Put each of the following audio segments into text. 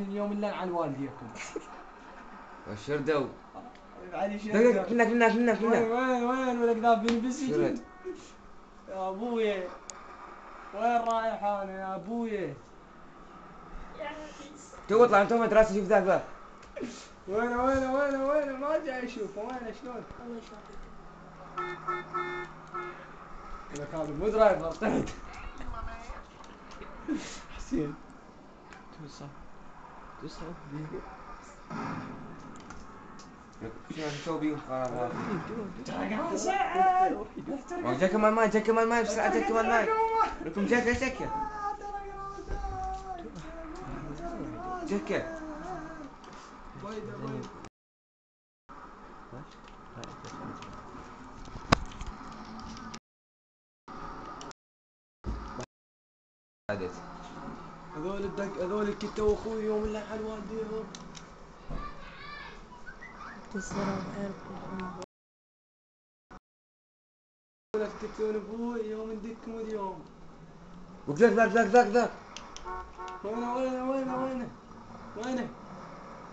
اليوم اللي عن والديكم. والشردو علي شردو. منك وين ولك ذابين بالسجن يا ابويا. وين رايح انا يا ابويا؟ تو اطلع انت مدرسة شوف ذاك وين ما جاي اشوفه وين شلون؟ الله يشافيك. لك هذا مو درايفر طلعت. حسين توصل شنو نسوي بيهم قرارات؟ ترى ساعد. جاك كمان ماي بسرعة جاك كمان ماي لكم جاك هذول كتوا اخوي يوم اللي على والديهم. تسلم عيركم. ولا تكتون ابوي يوم ندكم اليوم. وذاك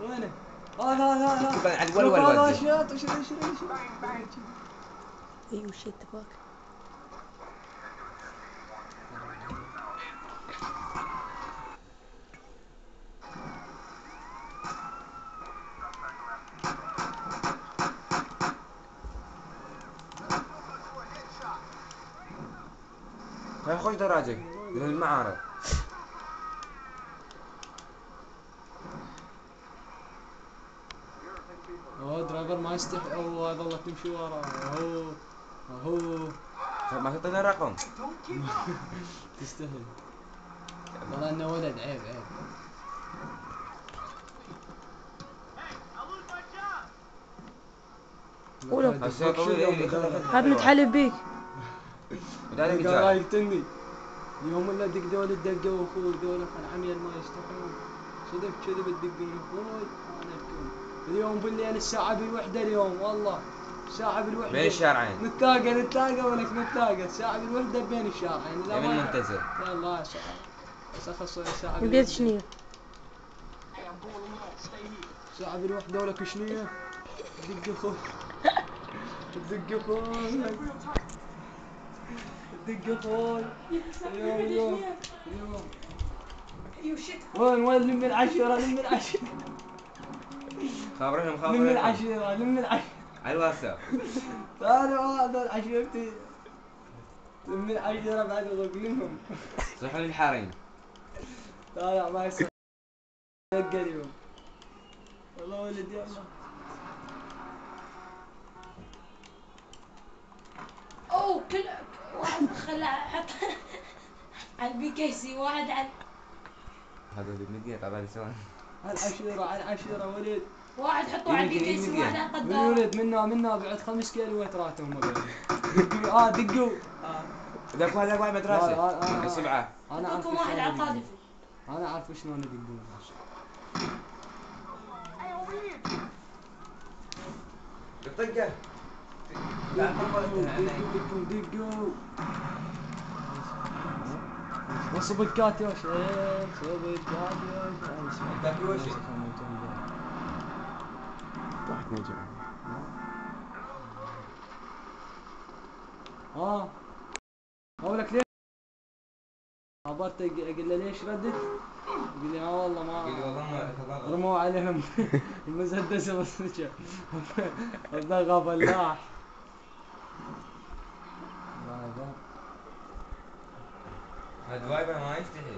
وينه هذا على الولد هذا شاط شو اي وش اتفاق؟ هاي خوش دراجة للمعارض. درايفر ما يستحي. هذا الله تمشي وراه. اهو ما تعطينا رقم. تستاهل والله انه ولد. عيب هسه طويل حاب نتحلب بيك. ذلك قال يقتلني يوم اللي دق دول الدقه اخوي دول العميل ما يستحون. صدق كذب تدقون اخوي. انا اشكون اليوم بالليل الساعه بالوحده اليوم والله الساعه بالوحده بين الشارعين نتلاقى ولك نتلاقى الساعه بالوحده بين الشارعين. يمين منتزه يلا سخص الساعه بيت شنية الساعه بالوحده ولك شنيه دق اخوي دق اخوي اليوم وين لم العشرة خابرهم لم العشرة على الواتساب. تعالوا هذا عشرتي لم العشرة بعد لهم صحوا للحارين. لا ما يصير دق اليوم والله ولد يلا. اوه كل واحد خلى حط على البي كي سي واحد على هذا بالمدينة طبعا سواء العشرة ولد واحد حطوه على البي كي سي واحد على من القدام. ولد منا بعد 5 كيلومترات هم دقوا ذاك واحد مدرسة 7. انا عارف حطوكم واحد على القاذفة. انا عارف شلون يدقون. طقه دقوا وصبكات يا شيخ صبكات يا شيخ. ذاك وشي واحد نجم. اقول لك ليش عبرت اقول له ليش ردت؟ يقول لي والله ما رموا عليهم المسدس والسكه الضغط فلاح. هذا درايفر ما يستحي.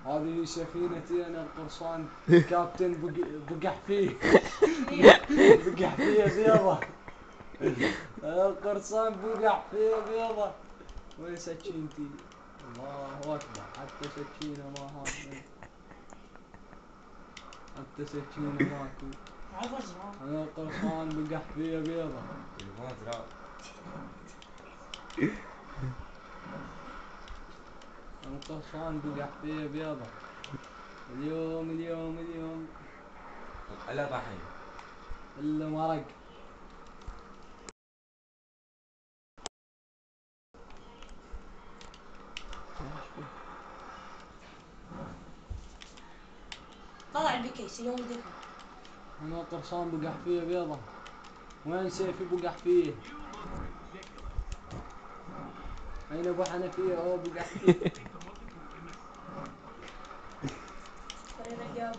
هذه سفينتي انا القرصان كابتن بقح فيه بيضة. القرصان بقح فيه بيضة. وين سكينتي؟ الله اكبر حتى سكينة ما هذا حتى سكينة ماكو. انا القرصان بقح فيه بيضة. القرصان بقح فيه بيضة. اليوم الا طحين الا مرق. طلع البي كي سي يوم ذيك. انا قرصان بقح فيه بيضة. وين سيفي بقح فيه؟ اين ابو حنفية هو بقح فيه. خلينا نجابه.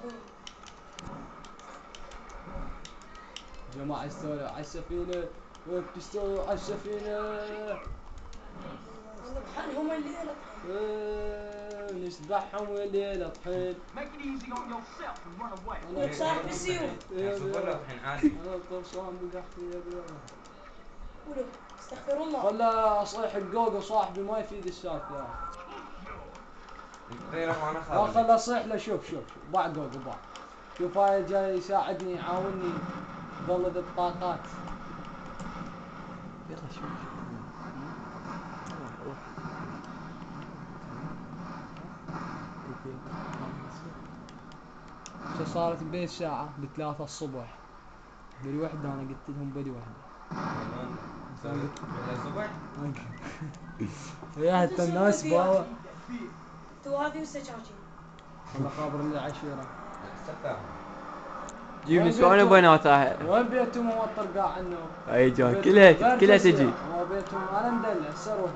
جماعة استولوا على السفينة. وين بتستولوا على السفينة؟ والله بحالهم الليلة. نسبحهم والليلة طحين. وتصاح بالسيوف. شوفوا الحين عادي. انا القرصان بقح فيه بيضة. قولوا استغفر الله. خلا اصيح الجوجو صاحبي ما يفيد السالفة يا اخي. غيره وانا لا خالد. خلا اصيح له. شوف باع جوجو باع. شوف هاي جاي يساعدني يعاونني ظل بالطاقات. يلا شوف شو صارت ببيت ساعة ب3 الصبح. بالوحدة انا قلت لهم بالوحدة. الصبح. يا حتى الناس باوا. توافي وسجاجين. والله خابر لي عشيرة. سكر. جيب نسوان وبنات وين بيتهم موطر قاع عنه. اي جان كلها تجي. هو بيتهم انا مدلع سروه.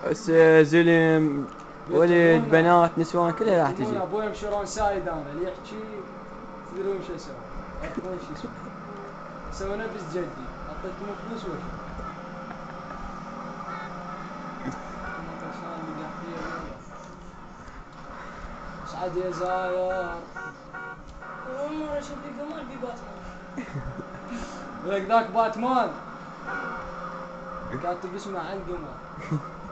بس زلم ولد بنات نسوان كلها راح تجي. ابوي بشرون سايد انا اللي يحكي تدرون شو اسوي. تعرفون شو اسوي. سوي نفس جدي اعطيتهم فلوس وش. اصعد يا زاير. أول مرة أشوف لي قمر بباتمان. لك ذاك باتمان كاتب اسمه على القمر.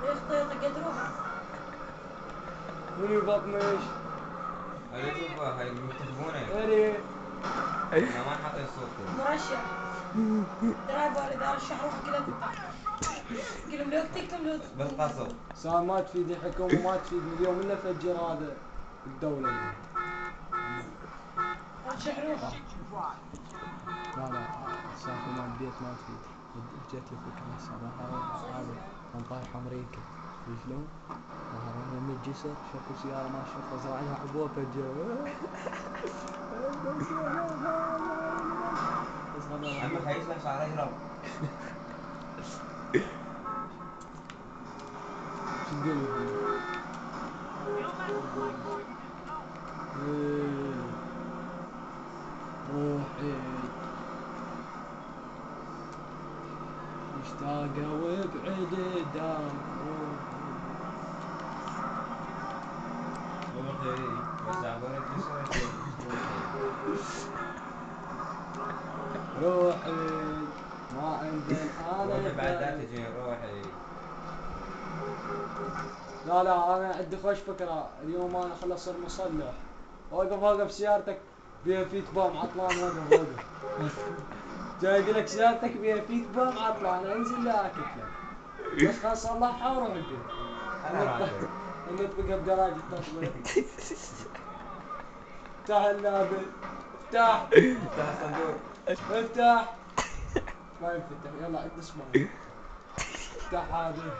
ليش طيطة قدروها؟ منو بطنش؟ هاي شوفها هاي المكتبونة. اري انا ما حاطين صوت. مرشح. درايفر إذا رشح روحه كذا تنفع. قلهم لو تكتم لو بالقصب. صار ما تفيد الحكومة ما تفيد اليوم الا فجر هذا الدولة. رشح روحه. لا السالفة مال البيت ما تفيد. جت لي فكرة الصراحة هذا كان طايح أمريكا. شلون؟ ظهر من الجسر شافوا سيارة ماشية فزرع لها عبوة فجر. عمك هيسمع شعره يهرب. شو تقول؟ روحي مشتاقة وبعيد دام روحي بس عبرت جسرتي. روحي ما عندنا روحي بعد لا أنا. تجي روحي. لا أنا عندي خوش فكرة اليوم أنا خلص أصير مصلح. وقف سيارتك بيها فيت بام عطلان وقف. جاي يقول لك سيارتك بيها فيت بام عطلان انزل لا اكتله. بس خلاص صلحها وروح البيت. انا راجل. نطبقها بدراجة التصوير. افتح اللابل. افتح افتح الصندوق. افتح. ما ينفتح يلا عد اسمه. افتح هذا.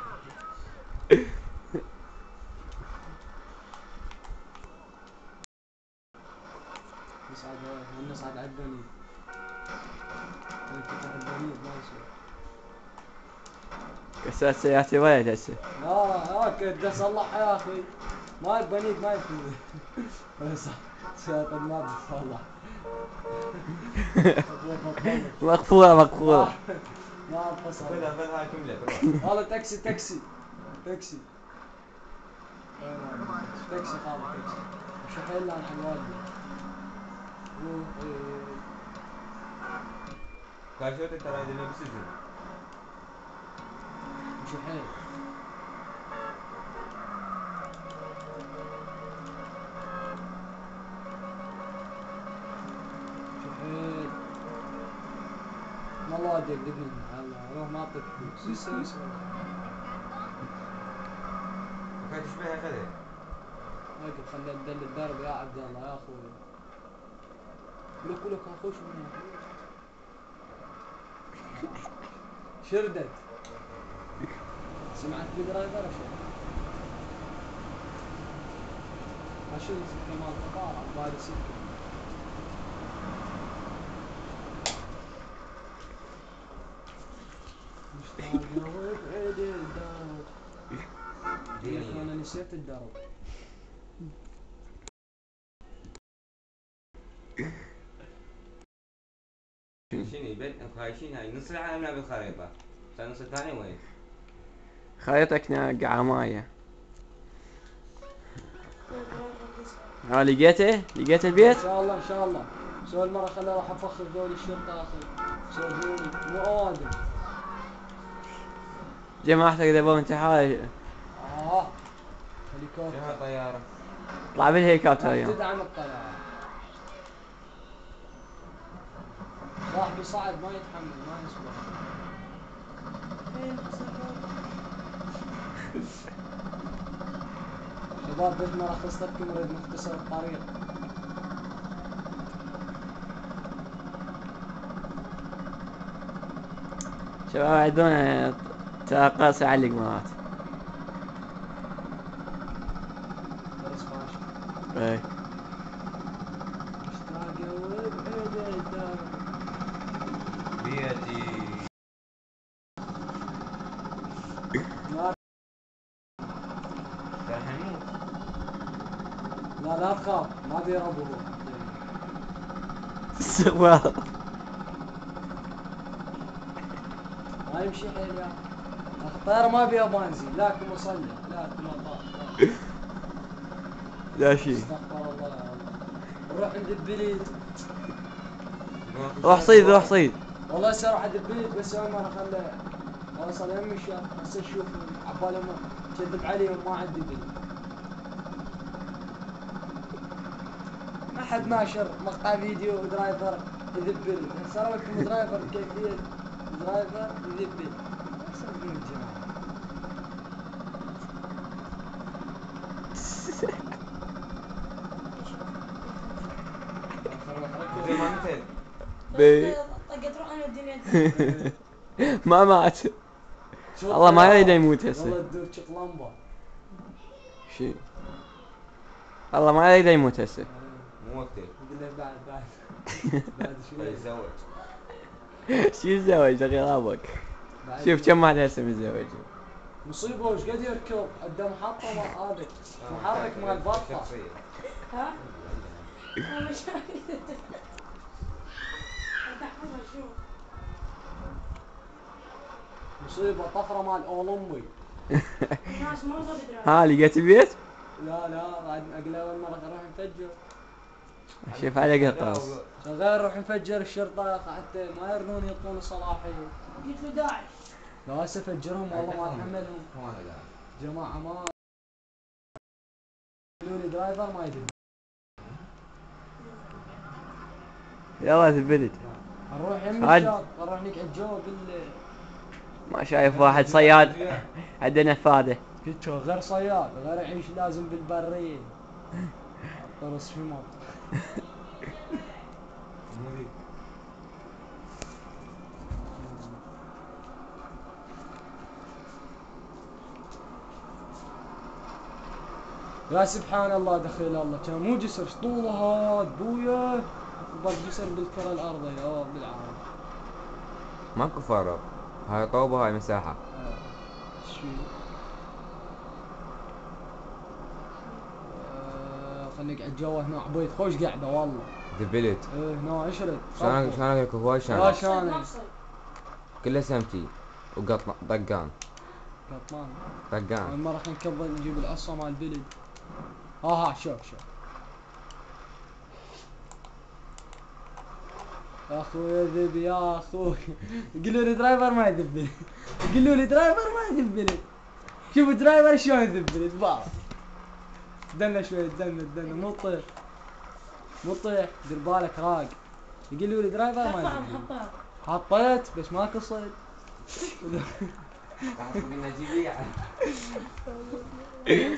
نصعد على البني. ينفتح البني ما يصير. كسرت سيارتي ولد هسه. لا هاك بدي اصلحها يا اخي. ما البنيك ما يفيد. بس سيارة ما بتصلح. مقفولة ما بتصلح. خذها كملة روح. والله تاكسي تاكسي خالد تاكسي. مش حيل عن والدي. قال شو ترى اللي بسجن. مش حيل. ما الله ادري دقني روح ما اعطيك فلوس. وكانت تشبهها خذها. هاك خلينا ندل الدرب يا عبد الله يا اخوي. لك اخوش من شردت. سمعت بدرايفر شو؟ اشيل سكه مال قطار عبالي سكه. مشتاق وابعد الدرب. انا نسيت الدرب. شنو بيت خايشين هاي نص العالم لا بالخريطة. النص الثاني وين؟ خريطك ناقعة مايه. ها لقيته؟ لقيت البيت؟ ان شاء الله ان شاء الله. سوى المره خليني اروح افخر دول الشرطه اخي. سووني مو اوادم. جماعتك ذبوا انتحار. هليكوبتر. شنو طيارة؟ طلع بالهليكوبتر راح اليوم. تدعم الطياره. صاحبي صعد ما يتحمل ما يصبر. شباب بس ما رخصت لكم نريد نختصر الطريق. شباب عندنا تقاص على القمارات. درس فاشل. اي مشتاق وابعد الدرب. بيتي. لا راح نموت. لا تخاف ما بيرب هو. استغفار. ما يمشي حيل يا اخي. الطياره ما بيها بنزين لاكم مصلح لاكم مطار. لا شيء. استغفر الله يا رب. نروح عند البليد. روح صيد روح صيد. والله هسه اروح عند البليد بس انا ما خله اوصل يمي الشهر. هسه اشوف عبالي ما كذب عليهم ما عندي بليد. ما حد ناشر مقطع فيديو درايفر يذب بليد. هسه اراكم درايفر كيفية درايفر يذب بليد. سبقين الجماعة. زي ما مثل. بي. طقت روح انا الدنيا. ما مات. الله ما يريد يموت والله هسه. تدور شق لمبه. شي. الله ما يريد يموت هسه. مو وقته. يقول له بعد بعد شوي. يتزوج. شو الزواج غير ابك. بعد شوف كم واحد هسه متزوج. مصيبه وش قد يركب عنده محطه ما هذا محرك مال بطه. شخصية. ها؟ انا مش مصيبه طفره مال اولمبي. الناس ما تدري. ها لقيت البيت؟ لا بعد اقل اول مره نروح نفجر. شوف على قطاس. شغال نروح نفجر الشرطه يا اخي حتى ما يرضون يعطون صلاحيه. قلت له داعش. لا هسه فجرهم والله ما اتحملهم. جماعه ما يقولوا لي درايفر ما يدري. يلا البلد. نروح يم عاد. الشاط نروح نقعد جوا ما شايف واحد صياد عنده نفاذة. كتشو غير صياد غير يعيش لازم بالبرية. طرس في موت. يا سبحان الله دخيل الله كان مو جسر طوله هاد بويا. ضل جسر بالكرة الأرضية بالعالم. ماكو فرق. هاي طوبة هاي مساحة. شو خلينا نقعد جوا هنا عبيد خوش قاعدة والله. دبلت. ايه هنا اشرد. شلونك الكفاية لا شلونك؟ شاني. كله سمتي وقط طقان. قطمان. طقان. المرة خلينا نكبر نجيب القصة مال البلد. ها شوف. يا اخوي ذب يا اخوي. يقولوا لي درايفر ما يذب لي. يقولوا لي درايفر ما يذب لي. شوف درايفر شلون يذب لي تبارك. دنا شوي دنا مو طيح دير بالك راق. يقولوا لي درايفر ما يذب لي. حطيت بس ما قصيت.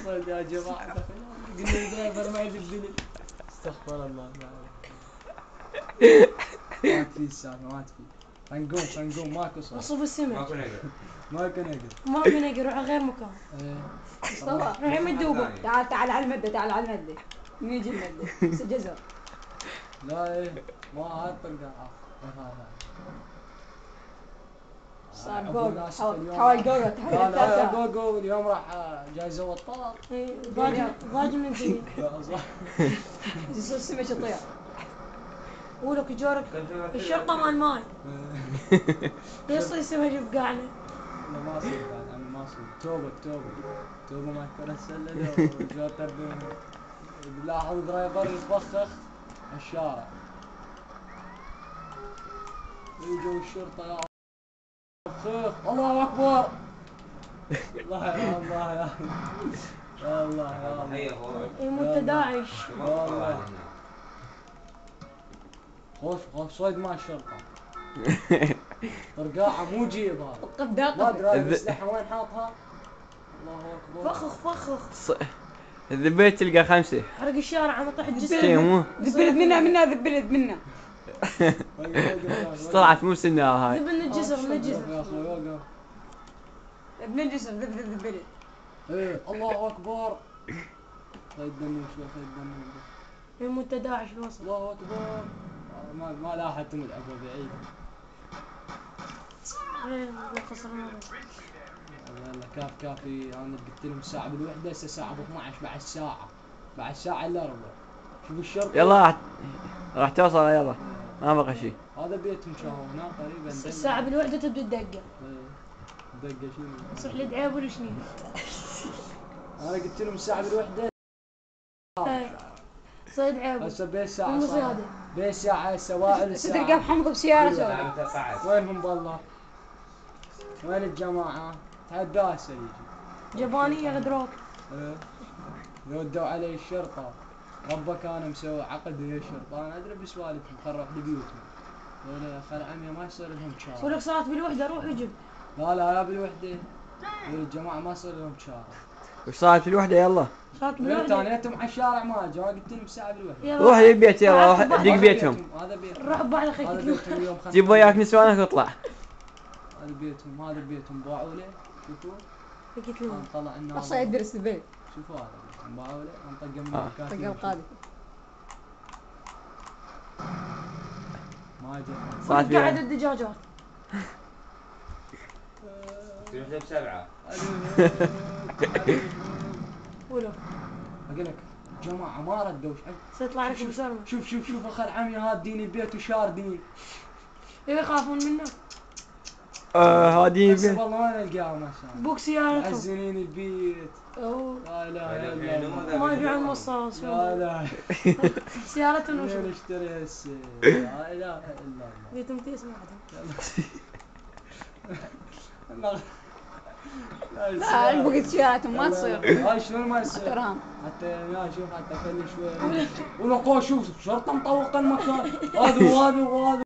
صيد يا جماعة. يقولوا لي درايفر ما يذب لي. استغفر الله. ما تفي السالفة ما تفي. خلينا ماكو صوت. وصوب السمك. ماكو نقر. ماكو نقر. ماكو نقر روح غير مكان. ايه. روح يم الدوبة. تعال على المدة تعال على المدة. نيجي المدة جزر. لا ايه ما هاي الطريقة. صار أبو جوجو ناس حاول اليوم. جوجو لا تحول لا ثلاثة. جوجو اليوم راح جايزة وطار. ضاج من ذي لا صح. يصير سمك يطير. ولك يجورك الشرطة مال ماي يصير سمك يفقعنا. لا ما صير بعد انا ما صير. توبة ما ترسل له وجوتر لاحظ درايفر يتبخخ الشارع. يجوا الشرطة يا خيخ الله اكبر. الله يا الله يا الله يا الله. يموت داعش. والله خوف صيد مع الشرطة. طرقاعة مو جيب هذا. وقف ما داقة. ادري الاسلحة وين حاطها. الله اكبر. فخخ. الذبيت تلقى 5. حرق الشارع عم طيح الجسر. شي مو ذبلت منا ذبلت منا. طلعت مو سنة هاي. ذب من الجسر من يا الجسر. اخوي وقف. ابن الجسر ذبلت. ايه الله اكبر. خيد دمي شوي خيد دمي. يموت داعش الوسط. الله اكبر. ما لاحظتم العبوا بعيد. خسرنا. يلا كافي انا قلت لهم الساعة بالوحدة هسه الساعة ب 12 بعد ساعة الا ربع. شوف الشرطة. يلا راح توصل يلا ما بقى شيء. هذا بيتهم شافوا هنا قريبا. الساعة بالوحدة تبدأ الدقة. دقة شنو؟ صح لي دعيب ولا شنو؟ انا قلت لهم الساعة بالوحدة. صيد عيب. هسه بين ساعة مو زيادة. بين ساعة سواعل الساعة. تلقى محمد بسيارة سوداء. وينهم بالله؟ وين الجماعة؟ تعدى هسه يجي. جبانية غدروك. ايه ردوا علي الشرطة. ربك كان مسوي عقد ويا الشرطة انا ادري بسوالفهم خرب لبيوتهم. يقول يا خال عمي ما يصير لهم شارع. ولك صارت بالوحدة روح وجب. لا بالوحدة. الجماعة ما يصير لهم شارع. وش صارت في الوحدة يلا؟ صارت انت بالوحدة. انا جيتهم على الشارع ما اجوا قلت لهم ساعة بالوحدة. يلا. روح للبيت يلا روح دق هذا بيتهم. هذا بيتهم. روح بعد اخيك. هذا بيتهم اليوم جيب وياك نسوانك واطلع. هذا بيتهم باعوا له. شوفوا. قلت لهم. طلع لنا. أصلا يدرس البيت. شوفوا هذا بيتهم باعوا له انطق من الكاتب. طقم قاضي. ما جاء. صارت قاعد فيها. الدجاجات. تروح ب7. ولو. اقول لك جماعة ما ردوا سيطلع لك بسرعة. شوف اخر عمي هاديني البيت وشاردني. يخافون منك. هادي بس البيت. والله ما نلقاها ما شاء الله. بوك سيارتهم. معزنين البيت. اوه. لا اله الا الله. ما يبيعون المصاص. لا سيارتهم وشو؟ وين اشتري هسه؟ لا اله الا الله. بيتهم تسمع لا لا البقيت سياراتهم ما تصير. هاي شلون ما يصير؟ احترام. حتى يا شوف حتى خلي شوي. ولو شوف شرطة مطوقة المكان. هذا وهذا وهذا.